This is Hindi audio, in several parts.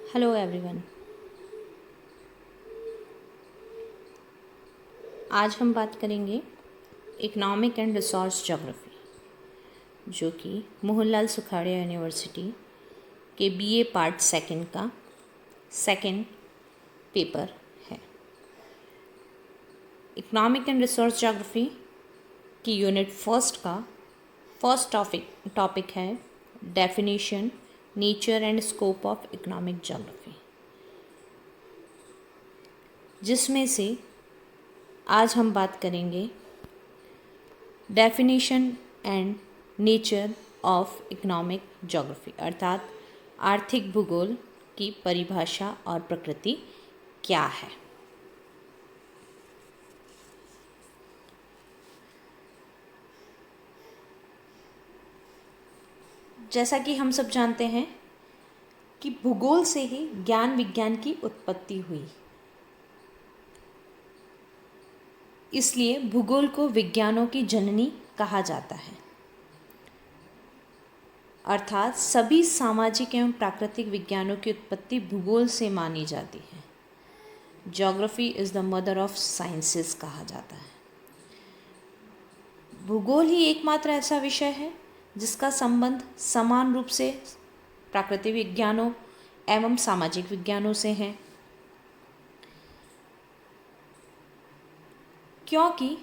Hello everyone. आज हम बात करेंगे इकोनॉमिक एंड रिसोर्स ज्योग्राफी, जो कि मोहनलाल सुखाड़िया यूनिवर्सिटी के बीए पार्ट सेकंड का सेकंड पेपर है। इकोनॉमिक एंड रिसोर्स ज्योग्राफी की यूनिट फर्स्ट का फर्स्ट टॉपिक है definition, nature and scope of economic geography, जिसमें से आज हम बात करेंगे definition and nature of economic geography, अर्थात आर्थिक भूगोल की परिभाषा और प्रकृति क्या है। जैसा कि हम सब जानते हैं कि भूगोल से ही ज्ञान विज्ञान की उत्पत्ति हुई, इसलिए भूगोल को विज्ञानों की जननी कहा जाता है। अर्थात सभी सामाजिक एवं प्राकृतिक विज्ञानों की उत्पत्ति भूगोल से मानी जाती है। Geography is the mother of sciences कहा जाता है। भूगोल ही एकमात्र ऐसा विषय है जिसका संबंध समान रूप से प्राकृतिक विज्ञानों एवं सामाजिक विज्ञानों से है, क्योंकि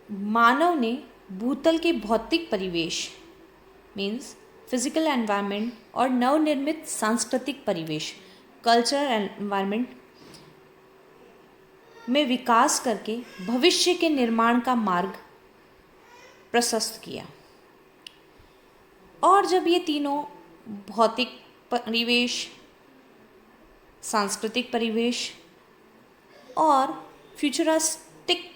मानव ने भूतल के भौतिक परिवेश मीन्स फिजिकल एनवायरनमेंट और नवनिर्मित सांस्कृतिक परिवेश कल्चरल एनवायरनमेंट में विकास करके भविष्य के निर्माण का मार्ग प्रशस्त किया। और जब ये तीनों भौतिक परिवेश, सांस्कृतिक परिवेश और फ्यूचरिस्टिक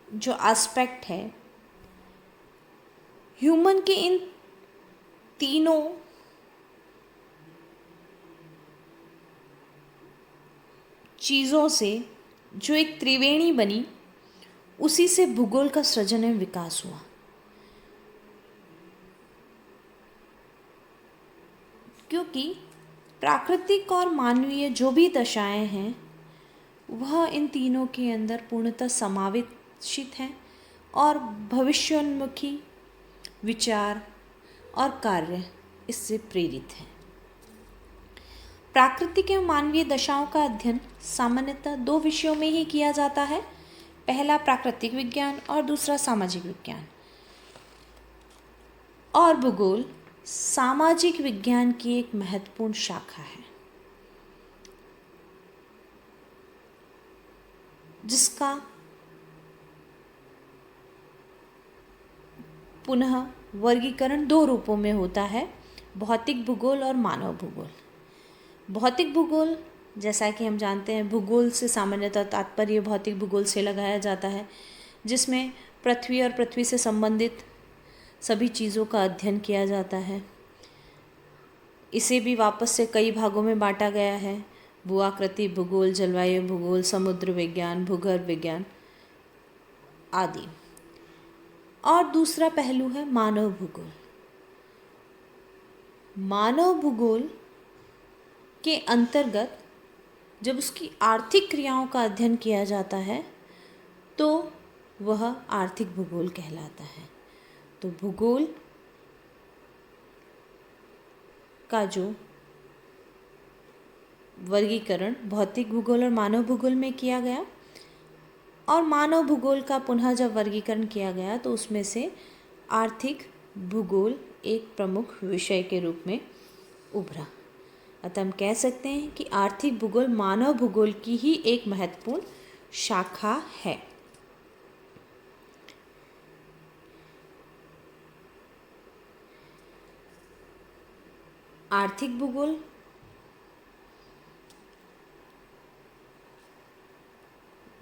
जो एस्पेक्ट है, ह्यूमन के इन तीनों चीज़ों से जो एक त्रिवेणी बनी, उसी से भूगोल का सृजन एवं विकास हुआ। क्योंकि प्राकृतिक और मानवीय जो भी दशाएं हैं वह इन तीनों के अंदर पूर्णतः समावेशित हैं और भविष्योन्मुखी विचार और कार्य इससे प्रेरित हैं। प्राकृतिक एवं मानवीय दशाओं का अध्ययन सामान्यतः दो विषयों में ही किया जाता है, पहला प्राकृतिक विज्ञान और दूसरा सामाजिक विज्ञान। और भूगोल सामाजिक विज्ञान की एक महत्वपूर्ण शाखा है, जिसका पुनः वर्गीकरण दो रूपों में होता है, भौतिक भूगोल और मानव भूगोल। भौतिक भूगोल, जैसा कि हम जानते हैं, भूगोल से सामान्यतः तात्पर्य भौतिक भूगोल से लगाया जाता है, जिसमें पृथ्वी और पृथ्वी से संबंधित सभी चीज़ों का अध्ययन किया जाता है। इसे भी वापस से कई भागों में बांटा गया है, भूआकृति भूगोल, जलवायु भूगोल, समुद्र विज्ञान, भूगर्भ विज्ञान आदि। और दूसरा पहलू है मानव भूगोल। मानव भूगोल के अंतर्गत जब उसकी आर्थिक क्रियाओं का अध्ययन किया जाता है तो वह आर्थिक भूगोल कहलाता है। तो भूगोल का जो वर्गीकरण भौतिक भूगोल और मानव भूगोल में किया गया, और मानव भूगोल का पुनः जब वर्गीकरण किया गया तो उसमें से आर्थिक भूगोल एक प्रमुख विषय के रूप में उभरा। अतः हम कह सकते हैं कि आर्थिक भूगोल मानव भूगोल की ही एक महत्वपूर्ण शाखा है। आर्थिक भूगोल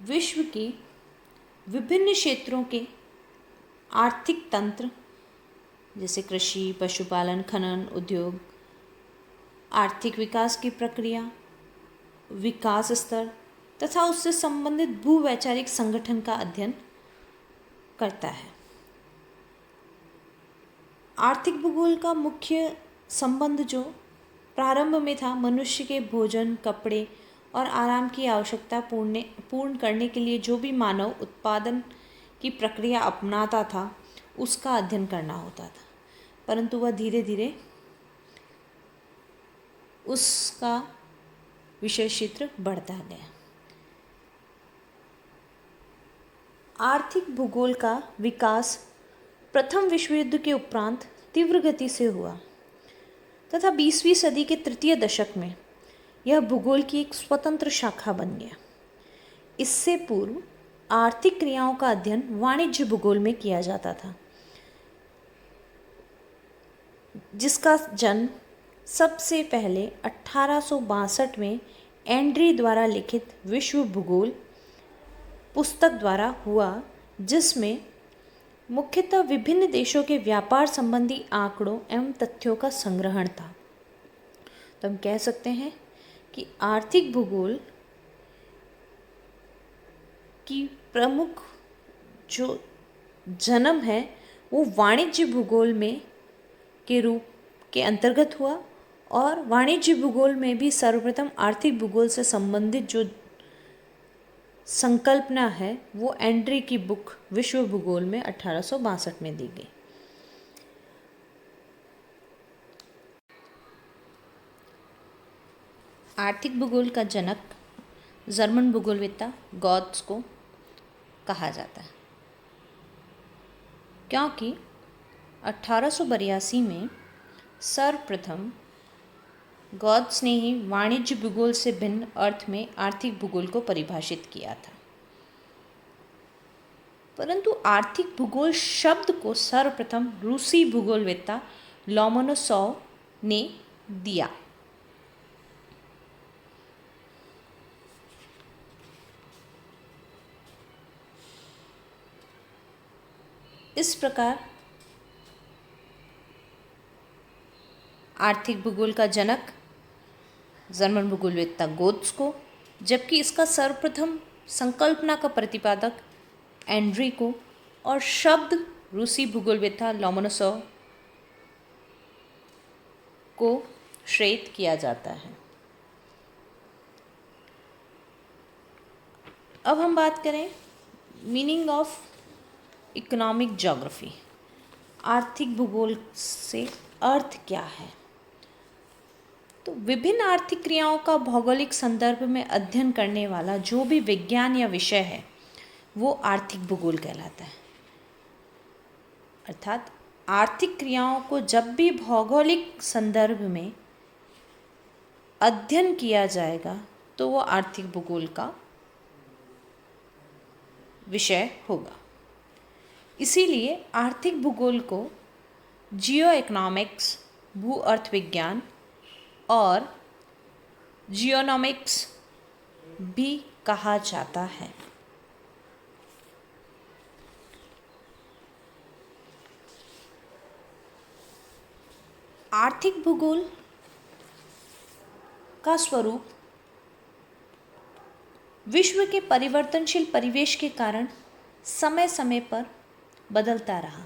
विश्व के विभिन्न क्षेत्रों के आर्थिक तंत्र जैसे कृषि, पशुपालन, खनन, उद्योग, आर्थिक विकास की प्रक्रिया, विकास स्तर तथा उससे संबंधित भूवैचारिक संगठन का अध्ययन करता है। आर्थिक भूगोल का मुख्य संबंध जो प्रारंभ में था मनुष्य के भोजन, कपड़े और आराम की आवश्यकता पूर्ण करने के लिए जो भी मानव उत्पादन की प्रक्रिया अपनाता था उसका अध्ययन करना होता था, परंतु वह धीरे धीरे उसका विषय क्षेत्र बढ़ता गया। आर्थिक भूगोल का विकास प्रथम विश्व युद्ध के उपरांत तीव्र गति से हुआ तथा 20वीं सदी के तृतीय दशक में यह भूगोल की एक स्वतंत्र शाखा बन गया। इससे पूर्व आर्थिक क्रियाओं का अध्ययन वाणिज्य भूगोल में किया जाता था, जिसका जन्म सबसे पहले 1862 में एंड्री द्वारा लिखित विश्व भूगोल पुस्तक द्वारा हुआ, जिसमें मुख्यतः विभिन्न देशों के व्यापार संबंधी आंकड़ों एवं तथ्यों का संग्रहण था। तो हम कह सकते हैं कि आर्थिक भूगोल की प्रमुख जो जन्म है वो वाणिज्य भूगोल में के रूप के अंतर्गत हुआ, और वाणिज्य भूगोल में भी सर्वप्रथम आर्थिक भूगोल से संबंधित जो संकल्पना है वो एंड्री की बुक विश्व भूगोल में 1862 में दी गई। आर्थिक भूगोल का जनक जर्मन भूगोलवेत्ता गॉत्स को कहा जाता है, क्योंकि 1882 में सर्वप्रथम गॉत्स ने ही वाणिज्य भूगोल से भिन्न अर्थ में आर्थिक भूगोल को परिभाषित किया था। परंतु आर्थिक भूगोल शब्द को सर्वप्रथम रूसी भूगोलवेत्ता लोमोनोसोव ने दिया। इस प्रकार आर्थिक भूगोल का जनक जर्मन भूगोलवेत्ता गोत्स को, जबकि इसका सर्वप्रथम संकल्पना का प्रतिपादक एंड्री को और शब्द रूसी भूगोलवेत्ता लोमोनोसोव को श्रेय किया जाता है। अब हम बात करें मीनिंग ऑफ इकोनॉमिक ज्योग्राफी। आर्थिक भूगोल से अर्थ क्या है? तो विभिन्न आर्थिक क्रियाओं का भौगोलिक संदर्भ में अध्ययन करने वाला जो भी विज्ञान या विषय है वो आर्थिक भूगोल कहलाता है। अर्थात आर्थिक क्रियाओं को जब भी भौगोलिक संदर्भ में अध्ययन किया जाएगा तो वो आर्थिक भूगोल का विषय होगा। इसीलिए आर्थिक भूगोल को जियो इकोनॉमिक्स, भू अर्थ विज्ञान और जियोनॉमिक्स भी कहा जाता है। आर्थिक भूगोल का स्वरूप विश्व के परिवर्तनशील परिवेश के कारण समय समय पर बदलता रहा।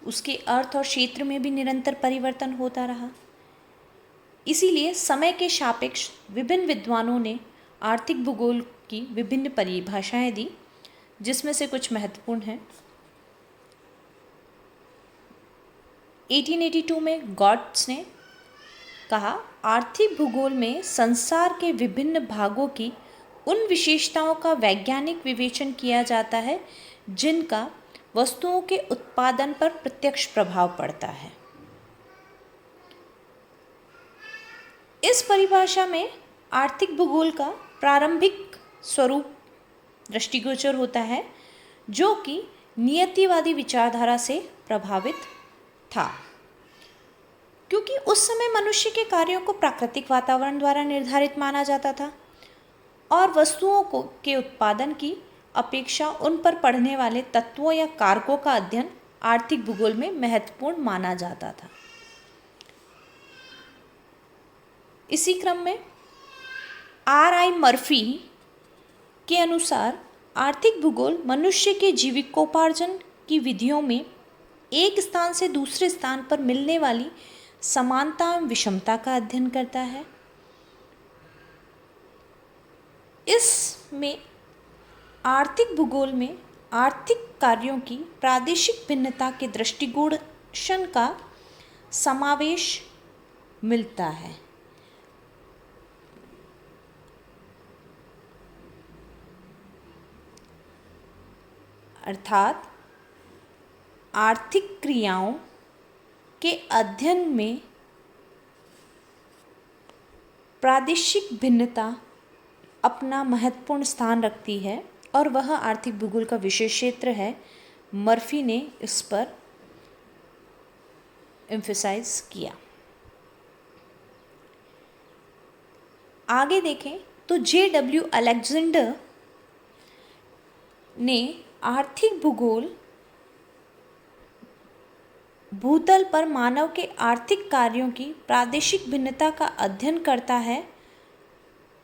उसके अर्थ और क्षेत्र में भी निरंतर परिवर्तन होता रहा। इसीलिए समय के सापेक्ष विभिन्न विद्वानों ने आर्थिक भूगोल की विभिन्न परिभाषाएं दी, जिसमें से कुछ महत्वपूर्ण हैं। 1882 में गॉट्स ने कहा, आर्थिक भूगोल में संसार के विभिन्न भागों की उन विशेषताओं का वैज्ञानिक विवेचन किया जाता है जिनका वस्तुओं के उत्पादन पर प्रत्यक्ष प्रभाव पड़ता है। इस परिभाषा में आर्थिक भूगोल का प्रारंभिक स्वरूप दृष्टिगोचर होता है, जो कि नियतिवादी विचारधारा से प्रभावित था, क्योंकि उस समय मनुष्य के कार्यों को प्राकृतिक वातावरण द्वारा निर्धारित माना जाता था और वस्तुओं के उत्पादन की अपेक्षा उन पर पड़ने वाले तत्वों या कारकों का अध्ययन आर्थिक भूगोल में महत्वपूर्ण माना जाता था। इसी क्रम में R.I. मर्फी के अनुसार आर्थिक भूगोल मनुष्य के जीविकोपार्जन की विधियों में एक स्थान से दूसरे स्थान पर मिलने वाली समानता एवं विषमता का अध्ययन करता है। इसमें आर्थिक भूगोल में आर्थिक कार्यों की प्रादेशिक भिन्नता के दृष्टिगोचर का समावेश मिलता है। अर्थात आर्थिक क्रियाओं के अध्ययन में प्रादेशिक भिन्नता अपना महत्वपूर्ण स्थान रखती है और वह आर्थिक भूगोल का विशेष क्षेत्र है। मर्फी ने इस पर एम्फसाइज किया। आगे देखें तो J.W. अलेक्जेंडर ने आर्थिक भूगोल भूतल पर मानव के आर्थिक कार्यों की प्रादेशिक भिन्नता का अध्ययन करता है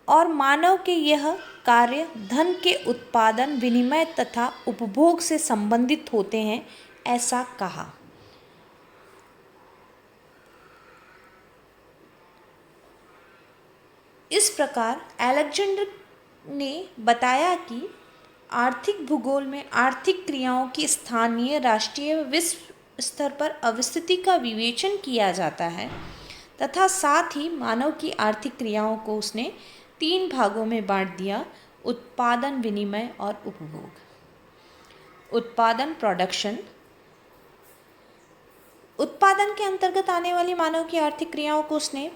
और मानव के यह कार्य धन के उत्पादन, विनिमय तथा उपभोग से संबंधित होते हैं, ऐसा कहा। इस प्रकार अलेक्जेंडर ने बताया कि आर्थिक भूगोल में आर्थिक क्रियाओं की स्थानीय, राष्ट्रीय, विश्व स्तर पर अवस्थिति का विवेचन किया जाता है तथा साथ ही मानव की आर्थिक क्रियाओं को उसने 3 भागों में बांट दिया: उत्पादन, विनिमय और उपभोग। उत्पादन, प्रोडक्शन। उत्पादन के अंतर्गत आने वाली मानव की आर्थिक क्रियाओं को उसने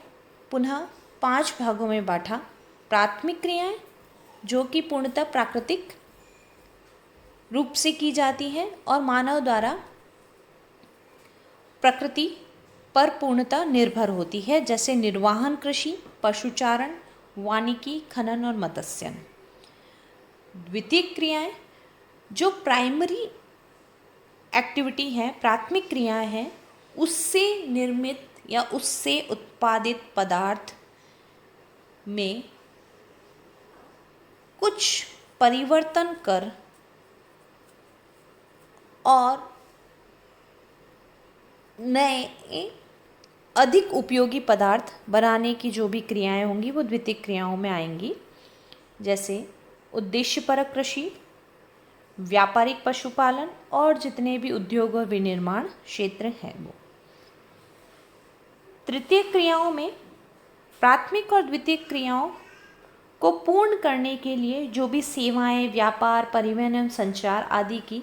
पुनः 5 भागों में बांटा: प्राथमिक क्रियाएं, जो कि पूर्णतः प्राकृतिक रूप से की जाती हैं और मानव द्वारा प्रकृति पर पूर्णतः निर्भर होती है, जैसे निर्वाहन कृषि, पशुचारण, वानिकी, खनन और मत्स्यन। द्वितीयक क्रियाएं, जो प्राइमरी एक्टिविटी है, प्राथमिक क्रियाएं हैं, उससे निर्मित या उससे उत्पादित पदार्थ में कुछ परिवर्तन कर और नए अधिक उपयोगी पदार्थ बनाने की जो भी क्रियाएं होंगी वो द्वितीयक क्रियाओं में आएंगी, जैसे उद्देश्यपरक कृषि, व्यापारिक पशुपालन और जितने भी उद्योग और विनिर्माण क्षेत्र हैं वो। तृतीयक क्रियाओं में प्राथमिक और द्वितीयक क्रियाओं को पूर्ण करने के लिए जो भी सेवाएं, व्यापार, परिवहन एवं संचार आदि की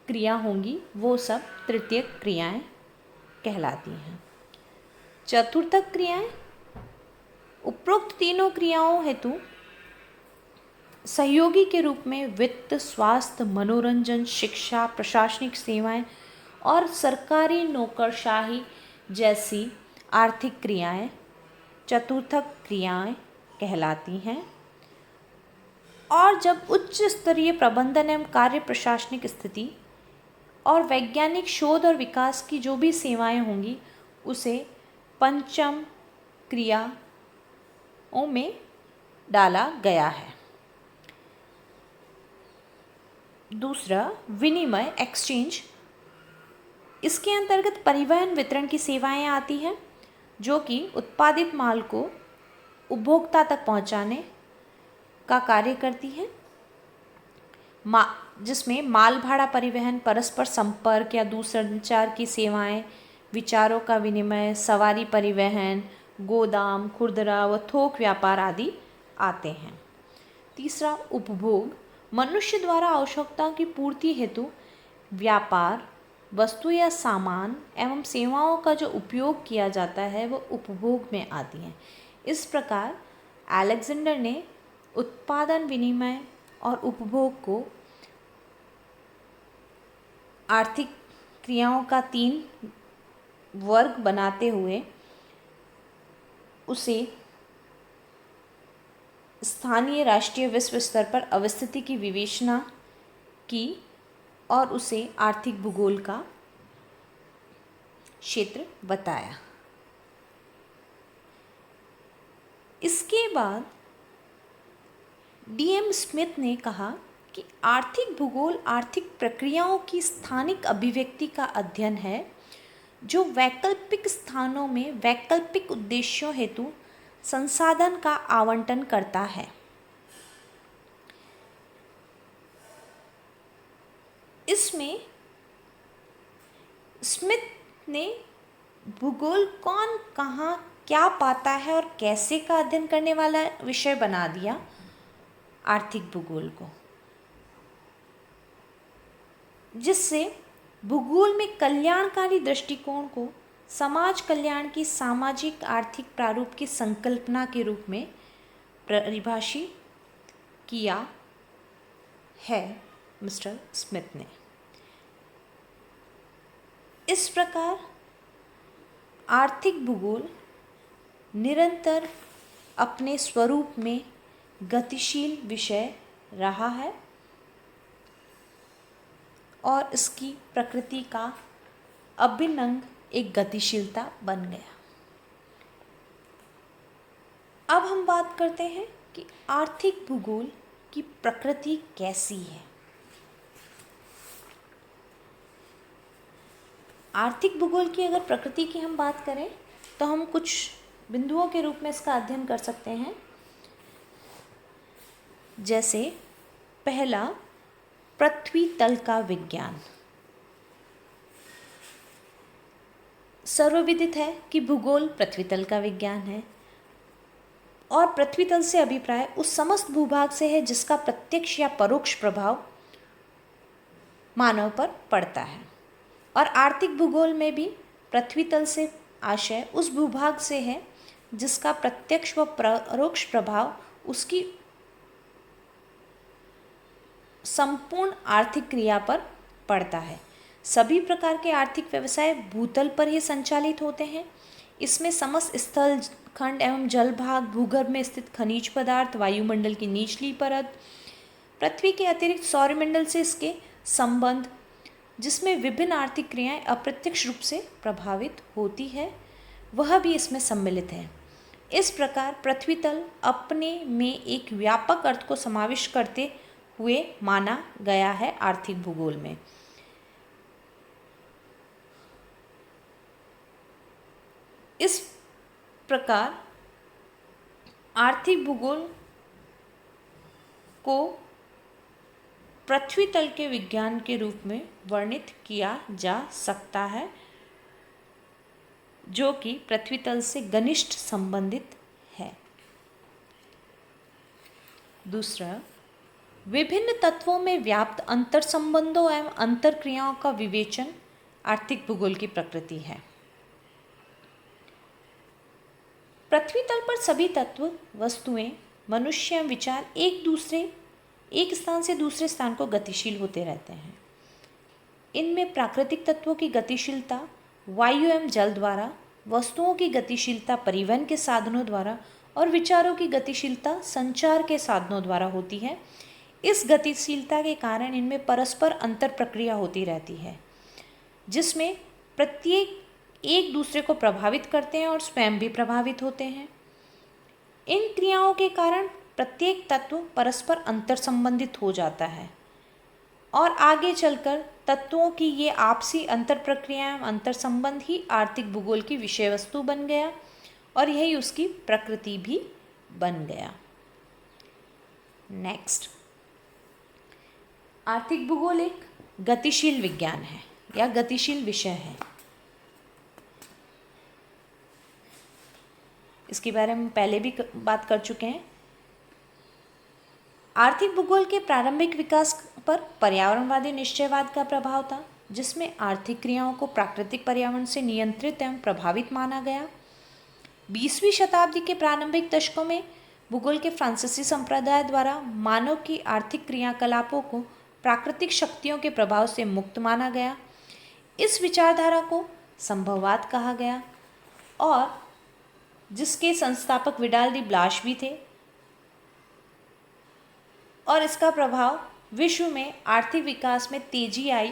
क्रिया होंगी वो सब तृतीयक क्रियाएं कहलाती हैं। चतुर्थक क्रियाएं उपरोक्त तीनों क्रियाओं हेतु सहयोगी के रूप में वित्त, स्वास्थ्य, मनोरंजन, शिक्षा, प्रशासनिक सेवाएं और सरकारी नौकरशाही जैसी आर्थिक क्रियाएं चतुर्थक क्रियाएं कहलाती हैं। और जब उच्च स्तरीय प्रबंधन एवं कार्य प्रशासनिक स्थिति और वैज्ञानिक शोध और विकास की जो भी सेवाएं होंगी उसे पंचम क्रियाओं में डाला गया है। दूसरा, विनिमय, एक्सचेंज। इसके अंतर्गत परिवहन, वितरण की सेवाएं आती हैं, जो कि उत्पादित माल को उपभोक्ता तक पहुंचाने का कार्य करती है, जिसमें माल भाड़ा परिवहन, परस्पर संपर्क या दूरसंचार की सेवाएं, विचारों का विनिमय, सवारी परिवहन, गोदाम, खुदरा व थोक व्यापार आदि आते हैं। तीसरा, उपभोग। मनुष्य द्वारा आवश्यकताओं की पूर्ति हेतु व्यापार, वस्तु या सामान एवं सेवाओं का जो उपयोग किया जाता है वह उपभोग में आती हैं। इस प्रकार अलेक्जेंडर ने उत्पादन, विनिमय और उपभोग को आर्थिक क्रियाओं का 3 वर्ग बनाते हुए उसे स्थानीय, राष्ट्रीय, विश्व स्तर पर अवस्थिति की विवेचना की और उसे आर्थिक भूगोल का क्षेत्र बताया। इसके बाद DM स्मिथ ने कहा कि आर्थिक भूगोल आर्थिक प्रक्रियाओं की स्थानिक अभिव्यक्ति का अध्ययन है जो वैकल्पिक स्थानों में वैकल्पिक उद्देश्यों हेतु संसाधन का आवंटन करता है। इसमें स्मिथ ने भूगोल कौन कहाँ क्या पाता है और कैसे का अध्ययन करने वाला विषय बना दिया आर्थिक भूगोल को, जिससे भूगोल में कल्याणकारी दृष्टिकोण को समाज कल्याण की सामाजिक आर्थिक प्रारूप की संकल्पना के रूप में परिभाषित किया है मिस्टर स्मिथ ने। इस प्रकार आर्थिक भूगोल निरंतर अपने स्वरूप में गतिशील विषय रहा है और इसकी प्रकृति का अभिन्न अंग एक गतिशीलता बन गया। अब हम बात करते हैं कि आर्थिक भूगोल की प्रकृति कैसी है। आर्थिक भूगोल की अगर प्रकृति की हम बात करें तो हम कुछ बिंदुओं के रूप में इसका अध्ययन कर सकते हैं। जैसे पहला, पृथ्वी तल का विज्ञान। सर्वविदित है कि भूगोल पृथ्वी तल का विज्ञान है और पृथ्वी तल से अभिप्राय उस समस्त भूभाग से है जिसका प्रत्यक्ष या परोक्ष प्रभाव मानव पर पड़ता है। और आर्थिक भूगोल में भी पृथ्वी तल से आशय उस भूभाग से है जिसका प्रत्यक्ष व परोक्ष प्रभाव उसकी संपूर्ण आर्थिक क्रिया पर पड़ता है। सभी प्रकार के आर्थिक व्यवसाय भूतल पर ही संचालित होते हैं। इसमें समस्त स्थल खंड एवं जल भाग, भूगर्भ में स्थित खनिज पदार्थ, वायुमंडल की निचली परत, पृथ्वी के अतिरिक्त सौरमंडल से इसके संबंध, जिसमें विभिन्न आर्थिक क्रियाएं अप्रत्यक्ष रूप से प्रभावित होती है, वह भी इसमें सम्मिलित है। इस प्रकार पृथ्वी तल अपने में एक व्यापक अर्थ को समाविष्ट करते हुए माना गया है आर्थिक भूगोल में। इस प्रकार आर्थिक भूगोल को पृथ्वी तल के विज्ञान के रूप में वर्णित किया जा सकता है, जो कि पृथ्वी तल से घनिष्ठ संबंधित है। दूसरा, विभिन्न तत्वों में व्याप्त अंतर संबंधों एवं अंतर क्रियाओं का विवेचन आर्थिक भूगोल की प्रकृति है। पृथ्वी तल पर सभी तत्व, वस्तुएं, मनुष्य एवं विचार एक स्थान से दूसरे स्थान को गतिशील होते रहते हैं। इनमें प्राकृतिक तत्वों की गतिशीलता वायु एवं जल द्वारा, वस्तुओं की गतिशीलता परिवहन के साधनों द्वारा और विचारों की गतिशीलता संचार के साधनों द्वारा होती है। इस गतिशीलता के कारण इनमें परस्पर अंतर प्रक्रिया होती रहती है, जिसमें प्रत्येक एक दूसरे को प्रभावित करते हैं और स्वयं भी प्रभावित होते हैं। इन क्रियाओं के कारण प्रत्येक तत्व परस्पर अंतर संबंधित हो जाता है और आगे चलकर तत्वों की ये आपसी अंतर प्रक्रियाएं, अंतर संबंध ही आर्थिक भूगोल की विषय वस्तु बन गया और यही उसकी प्रकृति भी बन गया। नेक्स्ट, आर्थिक भूगोल एक गतिशील विज्ञान है या गतिशील विषय है। इसके बारे में पहले भी बात कर चुके हैं। आर्थिक भूगोल के प्रारंभिक विकास पर पर्यावरणवादी निश्चयवाद का प्रभाव था, जिसमें आर्थिक क्रियाओं को प्राकृतिक पर्यावरण से नियंत्रित एवं प्रभावित माना गया। 20वीं शताब्दी के प्रारंभिक दशकों में भूगोल के फ्रांसीसी संप्रदाय द्वारा मानव की आर्थिक क्रियाकलापों को प्राकृतिक शक्तियों के प्रभाव से मुक्त माना गया। इस विचारधारा को संभववाद कहा गया और जिसके संस्थापक विडाल डी ब्लाश भी थे और इसका प्रभाव विश्व में आर्थिक विकास में तेजी आई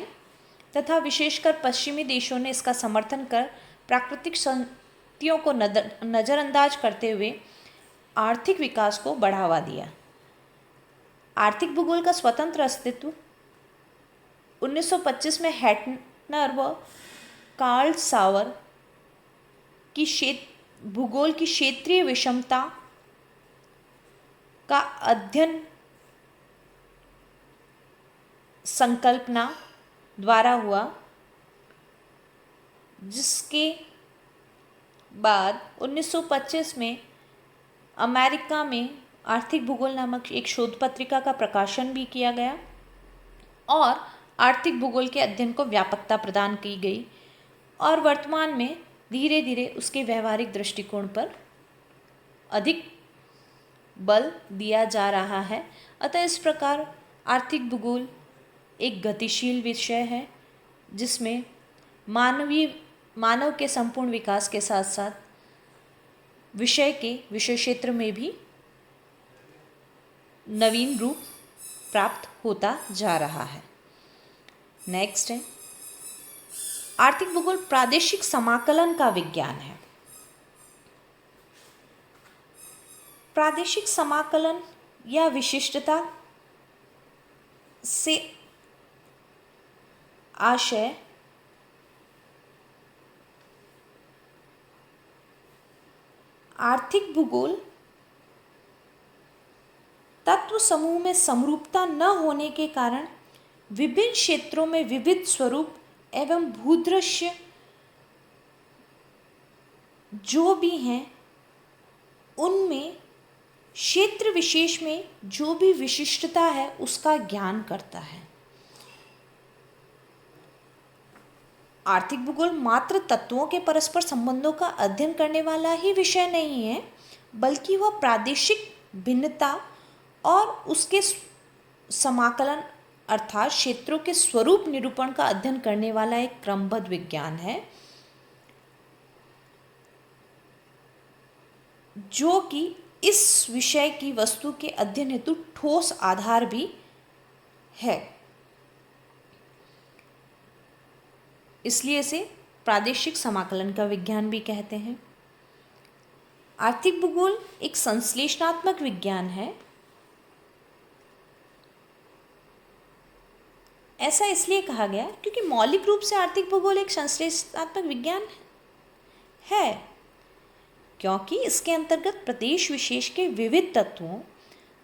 तथा विशेषकर पश्चिमी देशों ने इसका समर्थन कर प्राकृतिक शक्तियों को नज़रअंदाज करते हुए आर्थिक विकास को बढ़ावा दिया। आर्थिक भूगोल का स्वतंत्र अस्तित्व 1925 में हैटनर व कार्ल सावर की भूगोल की क्षेत्रीय विषमता का अध्ययन संकल्पना द्वारा हुआ, जिसके बाद 1925 में अमेरिका में आर्थिक भूगोल नामक एक शोध पत्रिका का प्रकाशन भी किया गया और आर्थिक भूगोल के अध्ययन को व्यापकता प्रदान की गई और वर्तमान में धीरे धीरे उसके व्यवहारिक दृष्टिकोण पर अधिक बल दिया जा रहा है। अतः इस प्रकार आर्थिक भूगोल एक गतिशील विषय है जिसमें मानव के संपूर्ण विकास के साथ साथ विषय क्षेत्र में भी नवीन रूप प्राप्त होता जा रहा है। नेक्स्ट है आर्थिक भूगोल प्रादेशिक समाकलन का विज्ञान है। प्रादेशिक समाकलन या विशिष्टता से आशय आर्थिक भूगोल तत्व समूह में समरूपता न होने के कारण विभिन्न क्षेत्रों में विविध स्वरूप एवं भूदृश्य जो भी हैं उनमें क्षेत्र विशेष में जो भी विशिष्टता है उसका ज्ञान करता है। आर्थिक भूगोल मात्र तत्वों के परस्पर संबंधों का अध्ययन करने वाला ही विषय नहीं है, बल्कि वह प्रादेशिक भिन्नता और उसके समाकलन अर्थात क्षेत्रों के स्वरूप निरूपण का अध्ययन करने वाला एक क्रमबद्ध विज्ञान है, जो कि इस विषय की वस्तु के अध्ययन हेतु ठोस आधार भी है। इसलिए इसे प्रादेशिक समाकलन का विज्ञान भी कहते हैं। आर्थिक भूगोल एक संश्लेषणात्मक विज्ञान है। ऐसा इसलिए कहा गया क्योंकि मौलिक रूप से आर्थिक भूगोल एक संश्लेषणात्मक विज्ञान है, क्योंकि इसके अंतर्गत प्रदेश विशेष के विविध तत्वों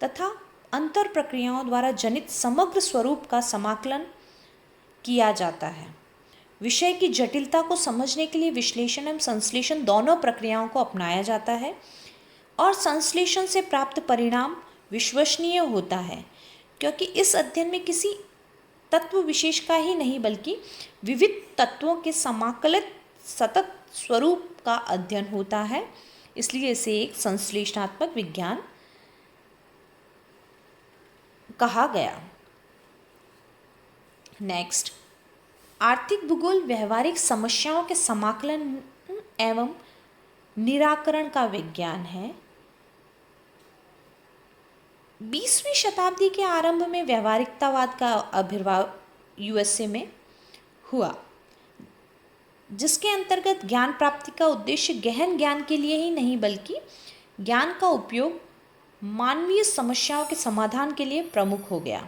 तथा अंतर प्रक्रियाओं द्वारा जनित समग्र स्वरूप का समाकलन किया जाता है। विषय की जटिलता को समझने के लिए विश्लेषण एवं संश्लेषण दोनों प्रक्रियाओं को अपनाया जाता है और संश्लेषण से प्राप्त परिणाम विश्वसनीय होता है, क्योंकि इस अध्ययन में किसी तत्व विशेष का ही नहीं बल्कि विविध तत्वों के समाकलित सतत स्वरूप का अध्ययन होता है। इसलिए इसे एक संश्लेषणात्मक विज्ञान कहा गया। नेक्स्ट, आर्थिक भूगोल व्यवहारिक समस्याओं के समाकलन एवं निराकरण का विज्ञान है। 20वीं शताब्दी के आरंभ में व्यवहारिकतावाद का आविर्भाव यूएसए में हुआ, जिसके अंतर्गत ज्ञान प्राप्ति का उद्देश्य गहन ज्ञान के लिए ही नहीं बल्कि ज्ञान का उपयोग मानवीय समस्याओं के समाधान के लिए प्रमुख हो गया।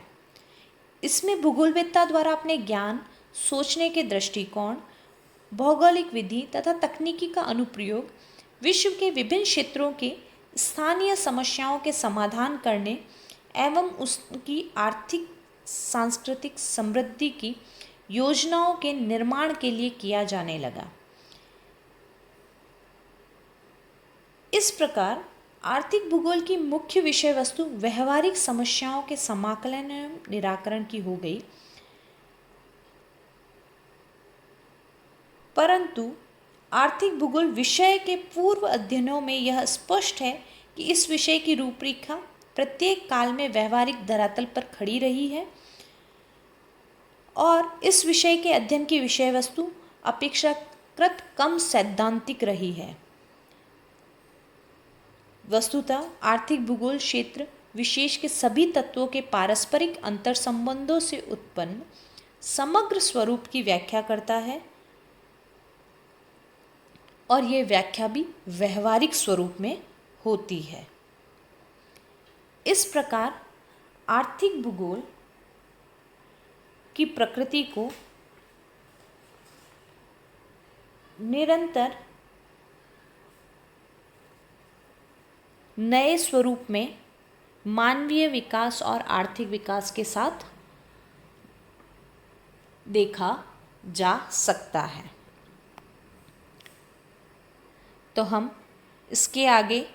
इसमें भूगोलवेत्ता द्वारा अपने ज्ञान, सोचने के दृष्टिकोण, भौगोलिक विधि तथा तकनीकी का अनुप्रयोग विश्व के विभिन्न क्षेत्रों के स्थानीय समस्याओं के समाधान करने एवं उसकी आर्थिक सांस्कृतिक समृद्धि की योजनाओं के निर्माण के लिए किया जाने लगा। इस प्रकार आर्थिक भूगोल की मुख्य विषय वस्तु व्यवहारिक समस्याओं के समाकलन एवं निराकरण की हो गई, परंतु आर्थिक भूगोल विषय के पूर्व अध्ययनों में यह स्पष्ट है कि इस विषय की रूपरेखा प्रत्येक काल में व्यवहारिक धरातल पर खड़ी रही है और इस विषय के अध्ययन की विषय वस्तु अपेक्षाकृत कम सैद्धांतिक रही है। वस्तुतः आर्थिक भूगोल क्षेत्र विशेष के सभी तत्वों के पारस्परिक अंतर संबंधों से उत्पन्न समग्र स्वरूप की व्याख्या करता है और यह व्याख्या भी व्यवहारिक स्वरूप में होती है। इस प्रकार आर्थिक भूगोल की प्रकृति को निरंतर नए स्वरूप में मानवीय विकास और आर्थिक विकास के साथ देखा जा सकता है। तो हम इसके आगे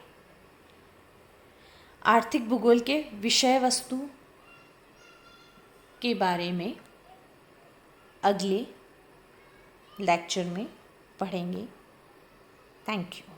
आर्थिक भूगोल के विषय वस्तु के बारे में अगले लेक्चर में पढ़ेंगे। Thank you.